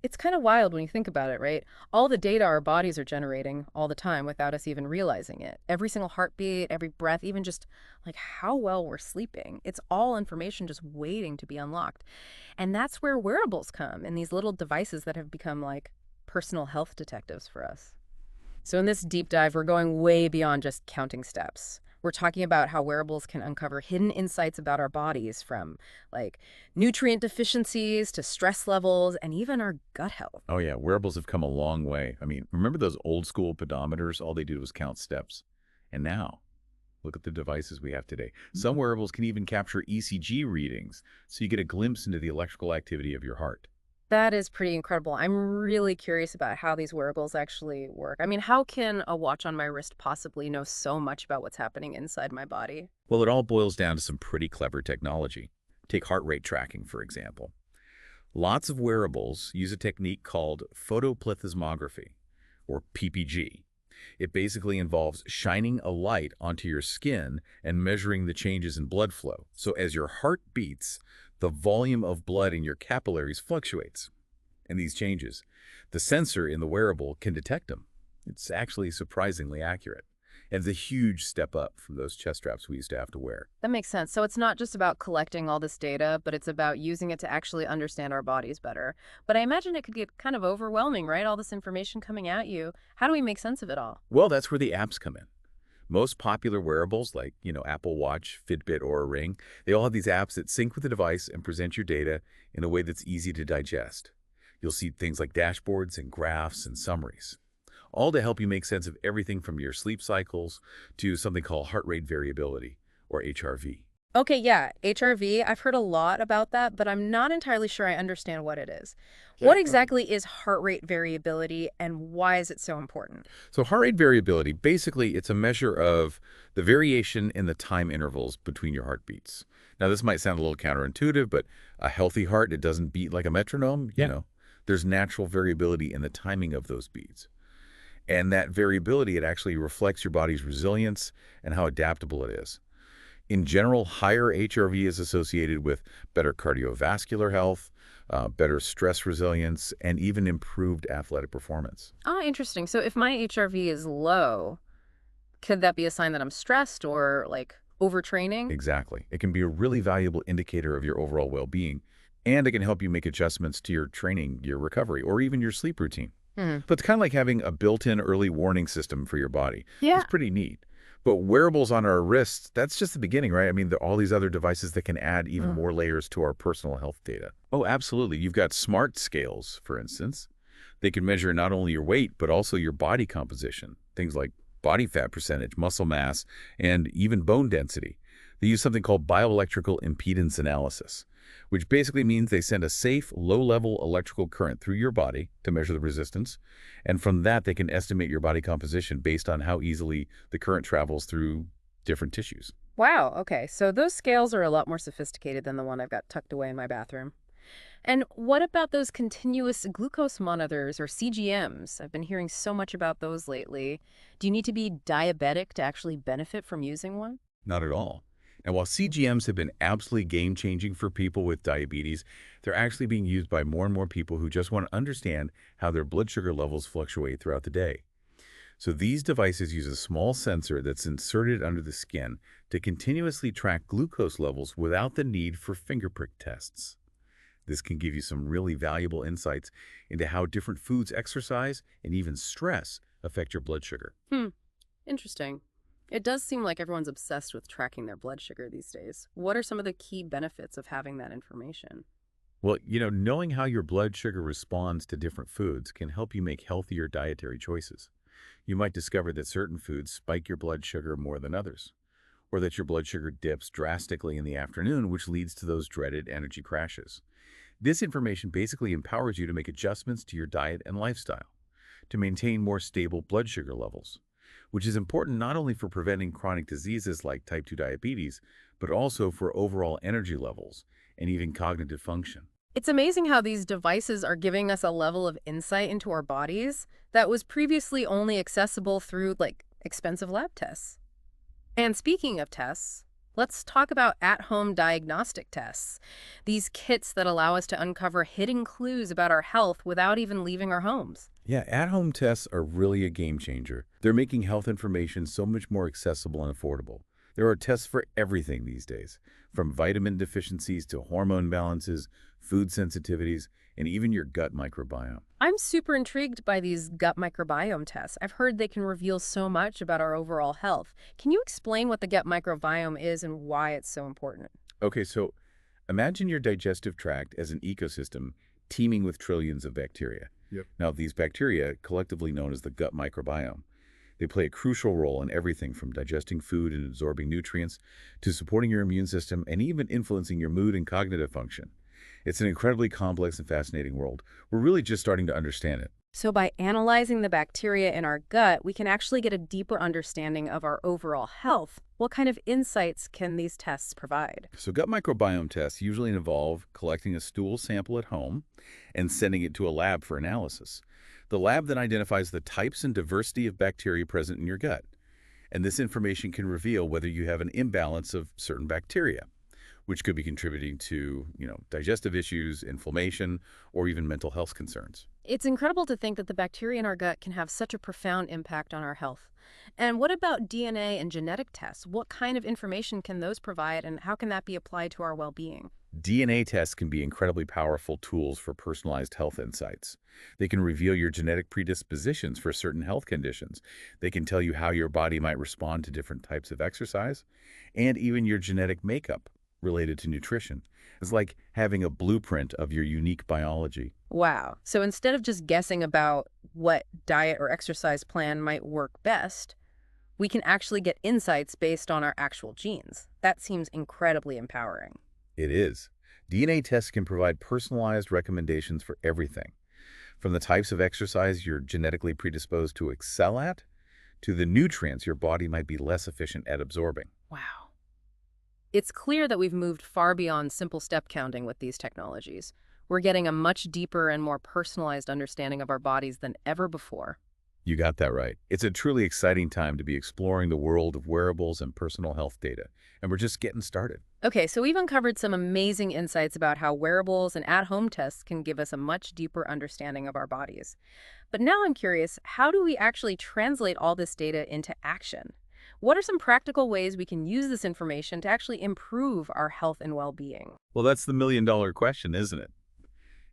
It's kind of wild when you think about it, right? All the data our bodies are generating all the time without us even realizing it. Every single heartbeat, every breath, even just like how well we're sleeping. It's all information just waiting to be unlocked. And that's where wearables come and these little devices that have become like personal health detectives for us. So, in this deep dive, we're going way beyond just counting steps. We're talking about how wearables can uncover hidden insights about our bodies from like nutrient deficiencies to stress levels and even our gut health. Oh yeah, wearables have come a long way. I mean, remember those old school pedometers? All they did was count steps. And now, look at the devices we have today. Some wearables can even capture ECG readings, so you get a glimpse into the electrical activity of your heart. That is pretty incredible. I'm really curious about how these wearables actually work. I mean, how can a watch on my wrist possibly know so much about what's happening inside my body? Well, it all boils down to some pretty clever technology. Take heart rate tracking, for example. Lots of wearables use a technique called photoplethysmography, or PPG. It basically involves shining a light onto your skin and measuring the changes in blood flow. So as your heart beats, the volume of blood in your capillaries fluctuates. And these changes, the sensor in the wearable can detect them. It's actually surprisingly accurate. And it's a huge step up from those chest straps we used to have to wear. That makes sense. So it's not just about collecting all this data, but it's about using it to actually understand our bodies better. But I imagine it could get kind of overwhelming, right? All this information coming at you. How do we make sense of it all? Well, that's where the apps come in. Most popular wearables like, Apple Watch, Fitbit, or a Ring, they all have these apps that sync with the device and present your data in a way that's easy to digest. You'll see things like dashboards and graphs and summaries, all to help you make sense of everything from your sleep cycles to something called heart rate variability, or HRV. Okay, yeah, HRV, I've heard a lot about that, but I'm not entirely sure I understand what it is. What exactly is heart rate variability and why is it so important? So heart rate variability, basically, it's a measure of the variation in the time intervals between your heartbeats. Now, this might sound a little counterintuitive, but a healthy heart, it doesn't beat like a metronome, There's natural variability in the timing of those beats. And that variability, it actually reflects your body's resilience and how adaptable it is. In general, higher HRV is associated with better cardiovascular health, better stress resilience, and even improved athletic performance. Ah, interesting. So if my HRV is low, could that be a sign that I'm stressed or like overtraining? Exactly. It can be a really valuable indicator of your overall well-being, and it can help you make adjustments to your training, your recovery, or even your sleep routine. Hmm. But it's kind of like having a built-in early warning system for your body. Yeah. It's pretty neat. But wearables on our wrists, that's just the beginning, right? I mean, there are all these other devices that can add even Mm. more layers to our personal health data. Oh, absolutely. You've got smart scales, for instance. They can measure not only your weight, but also your body composition. Things like body fat percentage, muscle mass, and even bone density. They use something called bioelectrical impedance analysis, which basically means they send a safe, low-level electrical current through your body to measure the resistance. And from that, they can estimate your body composition based on how easily the current travels through different tissues. Wow, okay. So those scales are a lot more sophisticated than the one I've got tucked away in my bathroom. And what about those continuous glucose monitors or CGMs? I've been hearing so much about those lately. Do you need to be diabetic to actually benefit from using one? Not at all. And while CGMs have been absolutely game-changing for people with diabetes, they're actually being used by more and more people who just want to understand how their blood sugar levels fluctuate throughout the day. So these devices use a small sensor that's inserted under the skin to continuously track glucose levels without the need for finger prick tests. This can give you some really valuable insights into how different foods, exercise, and even stress affect your blood sugar. Hmm, interesting. It does seem like everyone's obsessed with tracking their blood sugar these days. What are some of the key benefits of having that information? Well, knowing how your blood sugar responds to different foods can help you make healthier dietary choices. You might discover that certain foods spike your blood sugar more than others, or that your blood sugar dips drastically in the afternoon, which leads to those dreaded energy crashes. This information basically empowers you to make adjustments to your diet and lifestyle to maintain more stable blood sugar levels, which is important not only for preventing chronic diseases like type 2 diabetes, but also for overall energy levels and even cognitive function. It's amazing how these devices are giving us a level of insight into our bodies that was previously only accessible through like expensive lab tests. And speaking of tests, Let's talk about at-home diagnostic tests. These kits that allow us to uncover hidden clues about our health without even leaving our homes. Yeah, at-home tests are really a game changer. They're making health information so much more accessible and affordable. There are tests for everything these days, from vitamin deficiencies to hormone balances, food sensitivities, and even your gut microbiome. I'm super intrigued by these gut microbiome tests. I've heard they can reveal so much about our overall health. Can you explain what the gut microbiome is and why it's so important? Okay, so imagine your digestive tract as an ecosystem teeming with trillions of bacteria. Yep. Now, these bacteria, collectively known as the gut microbiome, they play a crucial role in everything from digesting food and absorbing nutrients to supporting your immune system and even influencing your mood and cognitive function. It's an incredibly complex and fascinating world. We're really just starting to understand it. So by analyzing the bacteria in our gut, we can actually get a deeper understanding of our overall health. What kind of insights can these tests provide? So gut microbiome tests usually involve collecting a stool sample at home and sending it to a lab for analysis. The lab then identifies the types and diversity of bacteria present in your gut. And this information can reveal whether you have an imbalance of certain bacteria, which could be contributing to, digestive issues, inflammation, or even mental health concerns. It's incredible to think that the bacteria in our gut can have such a profound impact on our health. And what about DNA and genetic tests? What kind of information can those provide, and how can that be applied to our well-being? DNA tests can be incredibly powerful tools for personalized health insights. They can reveal your genetic predispositions for certain health conditions. They can tell you how your body might respond to different types of exercise, and even your genetic makeup related to nutrition. It's like having a blueprint of your unique biology. Wow. So instead of just guessing about what diet or exercise plan might work best, we can actually get insights based on our actual genes. That seems incredibly empowering. It is. DNA tests can provide personalized recommendations for everything, from the types of exercise you're genetically predisposed to excel at, to the nutrients your body might be less efficient at absorbing. Wow. It's clear that we've moved far beyond simple step counting with these technologies. We're getting a much deeper and more personalized understanding of our bodies than ever before. You got that right. It's a truly exciting time to be exploring the world of wearables and personal health data, and we're just getting started. Okay, so we've uncovered some amazing insights about how wearables and at-home tests can give us a much deeper understanding of our bodies. But now I'm curious, how do we actually translate all this data into action? What are some practical ways we can use this information to actually improve our health and well-being? Well, that's the million-dollar question, isn't it?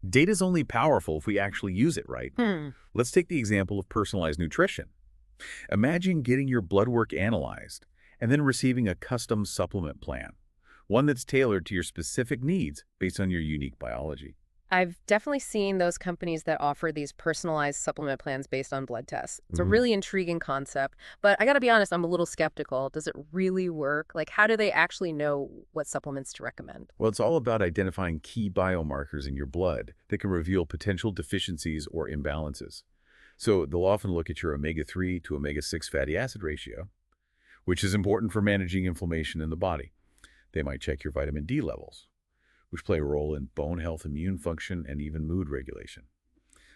Data's only powerful if we actually use it right. Let's take the example of personalized nutrition. Imagine getting your blood work analyzed and then receiving a custom supplement plan, one that's tailored to your specific needs based on your unique biology. I've definitely seen those companies that offer these personalized supplement plans based on blood tests. It's a really intriguing concept, but I gotta be honest, I'm a little skeptical. Does it really work? Like, how do they actually know what supplements to recommend? Well, it's all about identifying key biomarkers in your blood that can reveal potential deficiencies or imbalances. So they'll often look at your omega-3 to omega-6 fatty acid ratio, which is important for managing inflammation in the body. They might check your vitamin D levels, which play a role in bone health, immune function, and even mood regulation.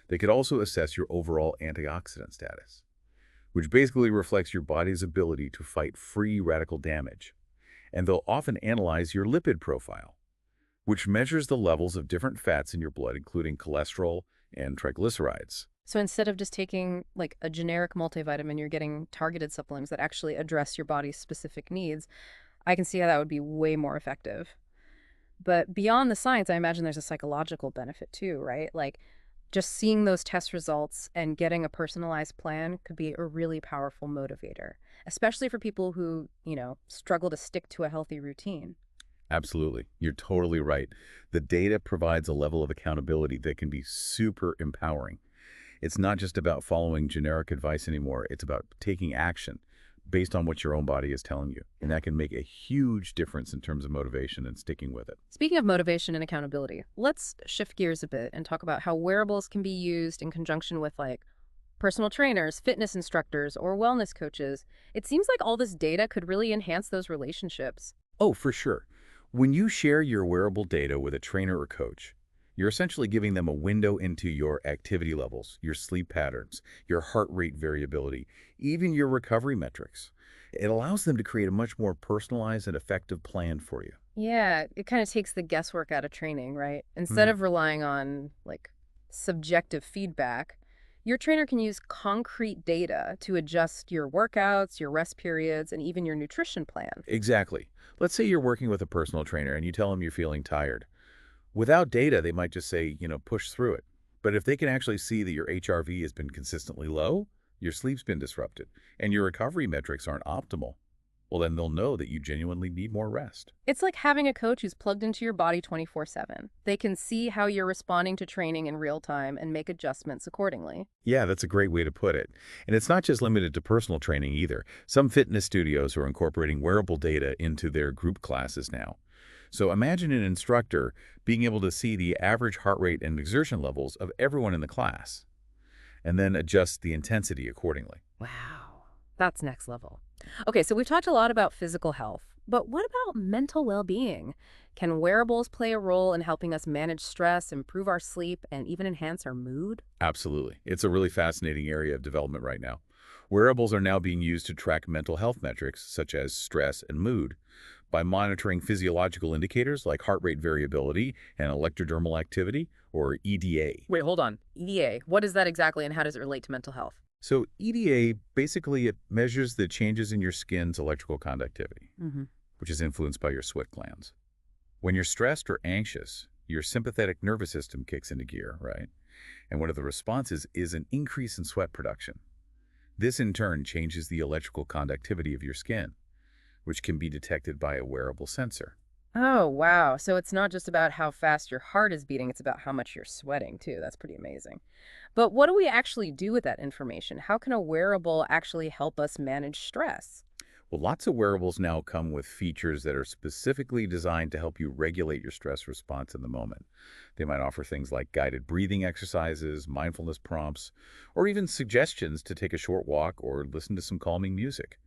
They could also assess your overall antioxidant status, which basically reflects your body's ability to fight free radical damage. And they'll often analyze your lipid profile, which measures the levels of different fats in your blood, including cholesterol and triglycerides. So instead of just taking like a generic multivitamin, you're getting targeted supplements that actually address your body's specific needs. I can see how that would be way more effective. But beyond the science, I imagine there's a psychological benefit too, right? Like just seeing those test results and getting a personalized plan could be a really powerful motivator, especially for people who, struggle to stick to a healthy routine. Absolutely. You're totally right. The data provides a level of accountability that can be super empowering. It's not just about following generic advice anymore. It's about taking action based on what your own body is telling you. And that can make a huge difference in terms of motivation and sticking with it. Speaking of motivation and accountability, let's shift gears a bit and talk about how wearables can be used in conjunction with like personal trainers, fitness instructors, or wellness coaches. It seems like all this data could really enhance those relationships. Oh, for sure. When you share your wearable data with a trainer or coach, You're essentially giving them a window into your activity levels, your sleep patterns, your heart rate variability, even your recovery metrics. It allows them to create a much more personalized and effective plan for you. Yeah, it kind of takes the guesswork out of training, right? Instead Mhm. of relying on like subjective feedback, your trainer can use concrete data to adjust your workouts, your rest periods, and even your nutrition plan. Exactly. Let's say you're working with a personal trainer and you tell them you're feeling tired. Without data, they might just say, push through it. But if they can actually see that your HRV has been consistently low, your sleep's been disrupted, and your recovery metrics aren't optimal, well, then they'll know that you genuinely need more rest. It's like having a coach who's plugged into your body 24/7. They can see how you're responding to training in real time and make adjustments accordingly. Yeah, that's a great way to put it. And it's not just limited to personal training either. Some fitness studios are incorporating wearable data into their group classes now. So imagine an instructor being able to see the average heart rate and exertion levels of everyone in the class, and then adjust the intensity accordingly. Wow, that's next level. Okay, so we've talked a lot about physical health, but what about mental well-being? Can wearables play a role in helping us manage stress, improve our sleep, and even enhance our mood? Absolutely. It's a really fascinating area of development right now. Wearables are now being used to track mental health metrics such as stress and mood by monitoring physiological indicators like heart rate variability and electrodermal activity, or EDA. Wait, hold on. EDA, what is that exactly and how does it relate to mental health? So EDA, basically it measures the changes in your skin's electrical conductivity, Hmm. which is influenced by your sweat glands. When you're stressed or anxious, your sympathetic nervous system kicks into gear, right? And one of the responses is an increase in sweat production. This in turn changes the electrical conductivity of your skin, which can be detected by a wearable sensor. Oh, wow. So it's not just about how fast your heart is beating, it's about how much you're sweating, too. That's pretty amazing. But what do we actually do with that information? How can a wearable actually help us manage stress? Well, lots of wearables now come with features that are specifically designed to help you regulate your stress response in the moment. They might offer things like guided breathing exercises, mindfulness prompts, or even suggestions to take a short walk or listen to some calming music.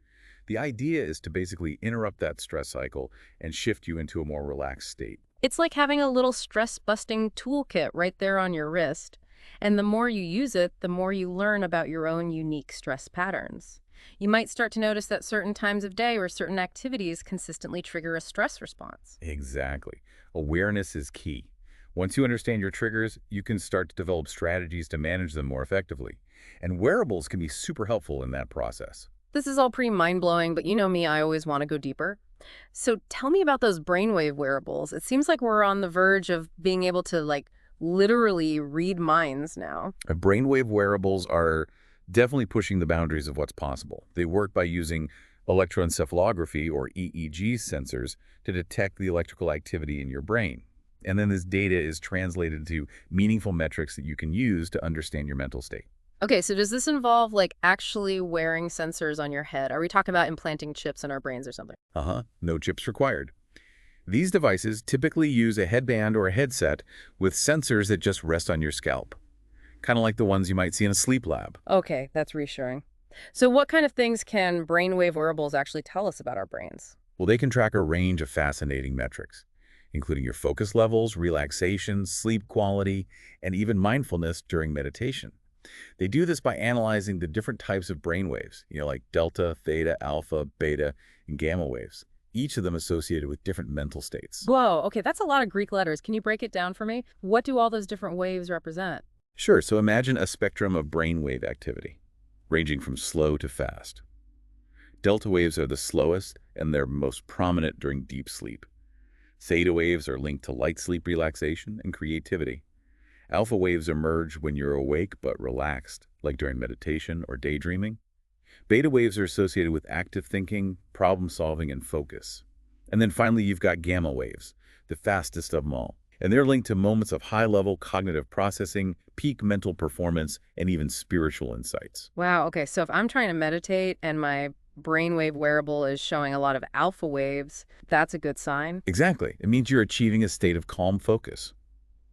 The idea is to basically interrupt that stress cycle and shift you into a more relaxed state. It's like having a little stress-busting toolkit right there on your wrist. And the more you use it, the more you learn about your own unique stress patterns. You might start to notice that certain times of day or certain activities consistently trigger a stress response. Exactly. Awareness is key. Once you understand your triggers, you can start to develop strategies to manage them more effectively. And wearables can be super helpful in that process. This is all pretty mind-blowing, but you know me, I always want to go deeper. So tell me about those brainwave wearables. It seems like we're on the verge of being able to, like, literally read minds now. Brainwave wearables are definitely pushing the boundaries of what's possible. They work by using electroencephalography, or EEG sensors, to detect the electrical activity in your brain. And then this data is translated to meaningful metrics that you can use to understand your mental state. Okay, so does this involve, like, actually wearing sensors on your head? Are we talking about implanting chips in our brains or something? No chips required. These devices typically use a headband or a headset with sensors that just rest on your scalp, kind of like the ones you might see in a sleep lab. Okay, that's reassuring. So what kind of things can brainwave wearables actually tell us about our brains? Well, they can track a range of fascinating metrics, including your focus levels, relaxation, sleep quality, and even mindfulness during meditation. They do this by analyzing the different types of brain waves, like delta, theta, alpha, beta, and gamma waves, each of them associated with different mental states. Whoa, okay, that's a lot of Greek letters. Can you break it down for me? What do all those different waves represent? Sure, so imagine a spectrum of brainwave activity, ranging from slow to fast. Delta waves are the slowest, and they're most prominent during deep sleep. Theta waves are linked to light sleep relaxation and creativity. Alpha waves emerge when you're awake but relaxed, like during meditation or daydreaming. Beta waves are associated with active thinking, problem solving, and focus. And then finally, you've got gamma waves, the fastest of them all. And they're linked to moments of high-level cognitive processing, peak mental performance, and even spiritual insights. Wow, okay, so if I'm trying to meditate and my brainwave wearable is showing a lot of alpha waves, that's a good sign. Exactly. It means you're achieving a state of calm focus,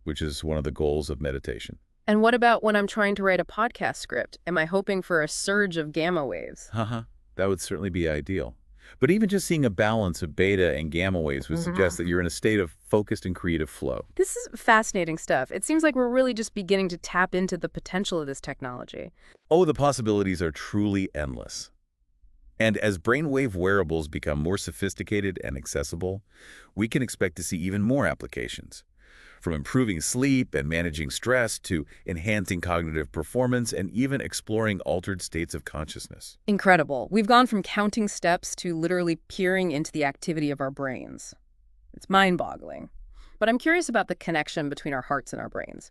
which is one of the goals of meditation. And what about when I'm trying to write a podcast script? Am I hoping for a surge of gamma waves? Haha, that would certainly be ideal. But even just seeing a balance of beta and gamma waves would suggest that you're in a state of focused and creative flow. This is fascinating stuff. It seems like we're really just beginning to tap into the potential of this technology. Oh, the possibilities are truly endless. And as brainwave wearables become more sophisticated and accessible, we can expect to see even more applications. From improving sleep and managing stress to enhancing cognitive performance and even exploring altered states of consciousness. Incredible. We've gone from counting steps to literally peering into the activity of our brains. It's mind-boggling. But I'm curious about the connection between our hearts and our brains.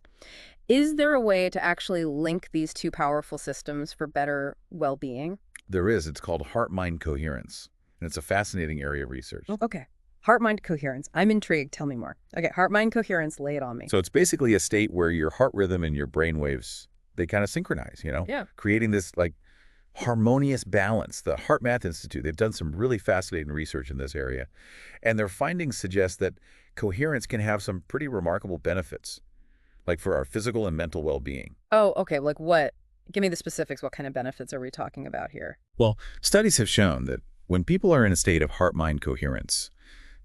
Is there a way to actually link these two powerful systems for better well-being? There is. It's called heart-mind coherence, and it's a fascinating area of research. Okay. Heart-mind coherence. I'm intrigued. Tell me more. Okay, heart-mind coherence, lay it on me. So it's basically a state where your heart rhythm and your brain waves, they kind of synchronize, Yeah. creating this like harmonious balance. The Heart Math Institute, they've done some really fascinating research in this area, and their findings suggest that coherence can have some pretty remarkable benefits, like for our physical and mental well-being. Oh, okay. Like what? Give me the specifics. What kind of benefits are we talking about here? Well, studies have shown that when people are in a state of heart-mind coherence,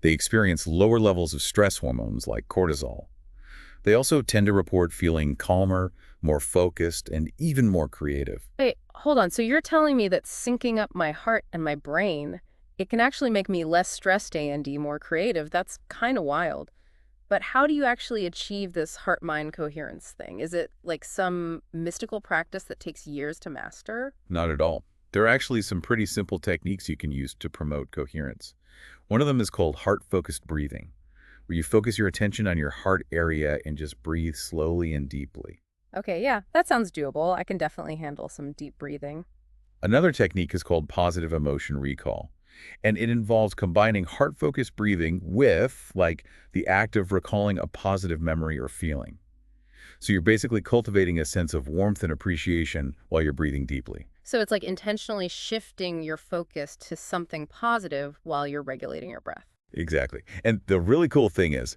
they experience lower levels of stress hormones like cortisol. They also tend to report feeling calmer, more focused, and even more creative. Wait, hold on. So you're telling me that syncing up my heart and my brain, it can actually make me less stressed and more creative. That's kind of wild. But how do you actually achieve this heart-mind coherence thing? Is it like some mystical practice that takes years to master? Not at all. There are actually some pretty simple techniques you can use to promote coherence. One of them is called heart-focused breathing, where you focus your attention on your heart area and just breathe slowly and deeply. Okay, yeah, that sounds doable. I can definitely handle some deep breathing. Another technique is called positive emotion recall, and it involves combining heart-focused breathing with, like, the act of recalling a positive memory or feeling. So you're basically cultivating a sense of warmth and appreciation while you're breathing deeply. So it's like intentionally shifting your focus to something positive while you're regulating your breath. Exactly. And the really cool thing is,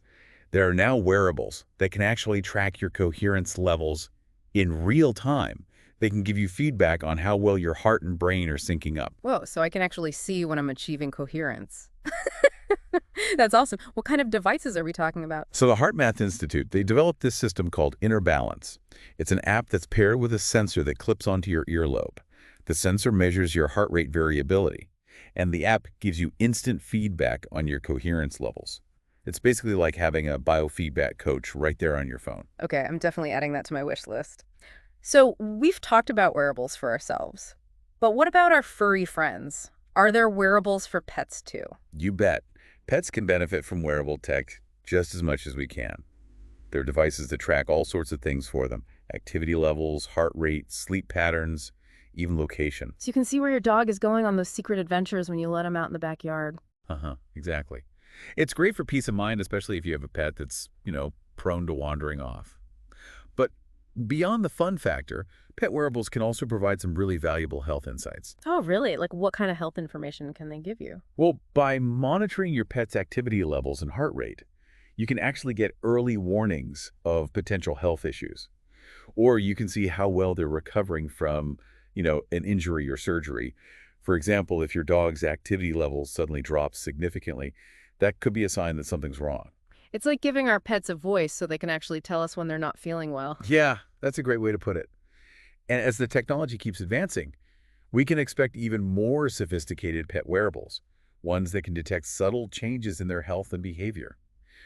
there are now wearables that can actually track your coherence levels in real time. They can give you feedback on how well your heart and brain are syncing up. Whoa, so I can actually see when I'm achieving coherence. That's awesome. What kind of devices are we talking about? So the Heart Math Institute, they developed this system called Inner Balance. It's an app that's paired with a sensor that clips onto your earlobe. The sensor measures your heart rate variability, and the app gives you instant feedback on your coherence levels. It's basically like having a biofeedback coach right there on your phone. Okay, I'm definitely adding that to my wish list. So we've talked about wearables for ourselves, but what about our furry friends? Are there wearables for pets too? You bet. Pets can benefit from wearable tech just as much as we can. There are devices that track all sorts of things for them: activity levels, heart rate, sleep patterns, even location. So you can see where your dog is going on those secret adventures when you let him out in the backyard. Exactly. It's great for peace of mind, especially if you have a pet that's, prone to wandering off. But beyond the fun factor, pet wearables can also provide some really valuable health insights. Oh, really? Like what kind of health information can they give you? Well, by monitoring your pet's activity levels and heart rate, you can actually get early warnings of potential health issues. Or you can see how well they're recovering from, an injury or surgery. For example, if your dog's activity levels suddenly drop significantly, that could be a sign that something's wrong. It's like giving our pets a voice so they can actually tell us when they're not feeling well. Yeah, that's a great way to put it. And as the technology keeps advancing, we can expect even more sophisticated pet wearables, ones that can detect subtle changes in their health and behavior,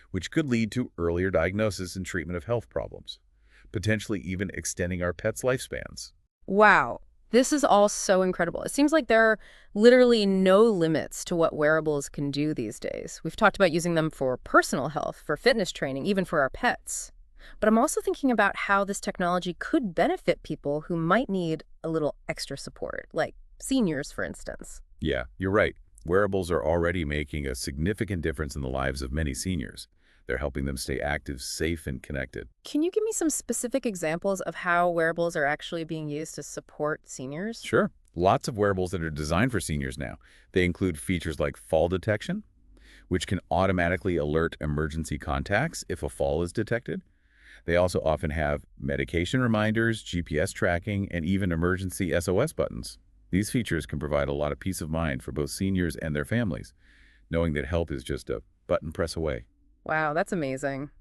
which could lead to earlier diagnosis and treatment of health problems, potentially even extending our pets' lifespans. Wow. This is all so incredible. It seems like there are literally no limits to what wearables can do these days. We've talked about using them for personal health, for fitness training, even for our pets. But I'm also thinking about how this technology could benefit people who might need a little extra support, like seniors, for instance. Yeah, you're right. Wearables are already making a significant difference in the lives of many seniors. They're helping them stay active, safe, and connected. Can you give me some specific examples of how wearables are actually being used to support seniors? Sure. Lots of wearables that are designed for seniors now. They include features like fall detection, which can automatically alert emergency contacts if a fall is detected. They also often have medication reminders, GPS tracking, and even emergency SOS buttons. These features can provide a lot of peace of mind for both seniors and their families, knowing that help is just a button press away. Wow, that's amazing.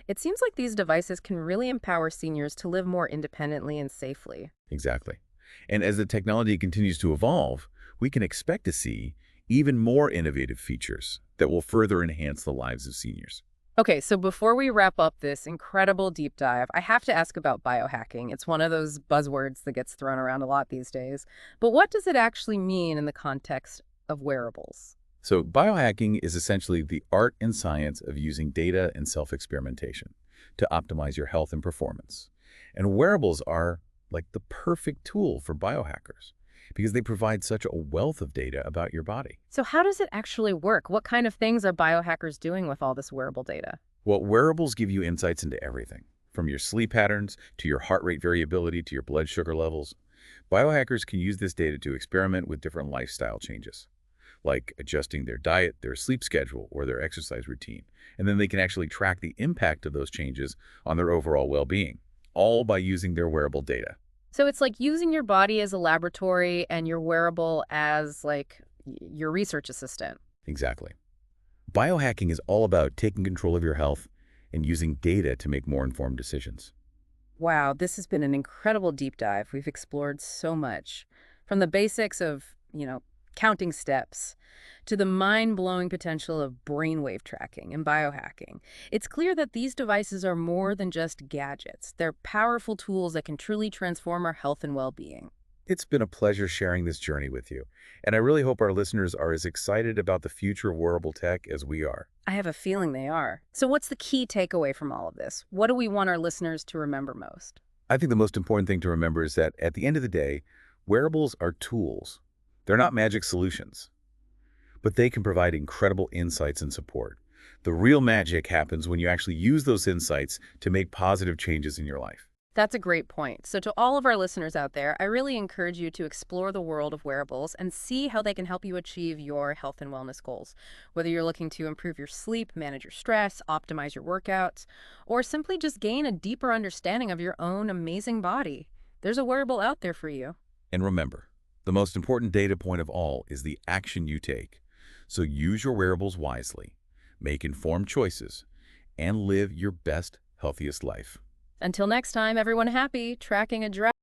It seems like these devices can really empower seniors to live more independently and safely. Exactly. And as the technology continues to evolve, we can expect to see even more innovative features that will further enhance the lives of seniors. Okay, so before we wrap up this incredible deep dive, I have to ask about biohacking. It's one of those buzzwords that gets thrown around a lot these days. But what does it actually mean in the context of wearables? So biohacking is essentially the art and science of using data and self-experimentation to optimize your health and performance. And wearables are like the perfect tool for biohackers because they provide such a wealth of data about your body. So how does it actually work? What kind of things are biohackers doing with all this wearable data? Well, wearables give you insights into everything, from your sleep patterns to your heart rate variability to your blood sugar levels. Biohackers can use this data to experiment with different lifestyle changes, like adjusting their diet, their sleep schedule, or their exercise routine. And then they can actually track the impact of those changes on their overall well-being, all by using their wearable data. So it's like using your body as a laboratory and your wearable as like your research assistant. Exactly. Biohacking is all about taking control of your health and using data to make more informed decisions. Wow, this has been an incredible deep dive. We've explored so much from the basics of, counting steps to the mind-blowing potential of brainwave tracking and biohacking. It's clear that these devices are more than just gadgets. They're powerful tools that can truly transform our health and well-being. It's been a pleasure sharing this journey with you, and I really hope our listeners are as excited about the future of wearable tech as we are. I have a feeling they are. So what's the key takeaway from all of this? What do we want our listeners to remember most? I think the most important thing to remember is that at the end of the day, wearables are tools. They're not magic solutions, but they can provide incredible insights and support. The real magic happens when you actually use those insights to make positive changes in your life. That's a great point. So to all of our listeners out there, I really encourage you to explore the world of wearables and see how they can help you achieve your health and wellness goals. Whether you're looking to improve your sleep, manage your stress, optimize your workouts, or simply just gain a deeper understanding of your own amazing body, there's a wearable out there for you. And remember, the most important data point of all is the action you take. So use your wearables wisely, make informed choices, and live your best, healthiest life. Until next time, everyone happy, tracking a drive.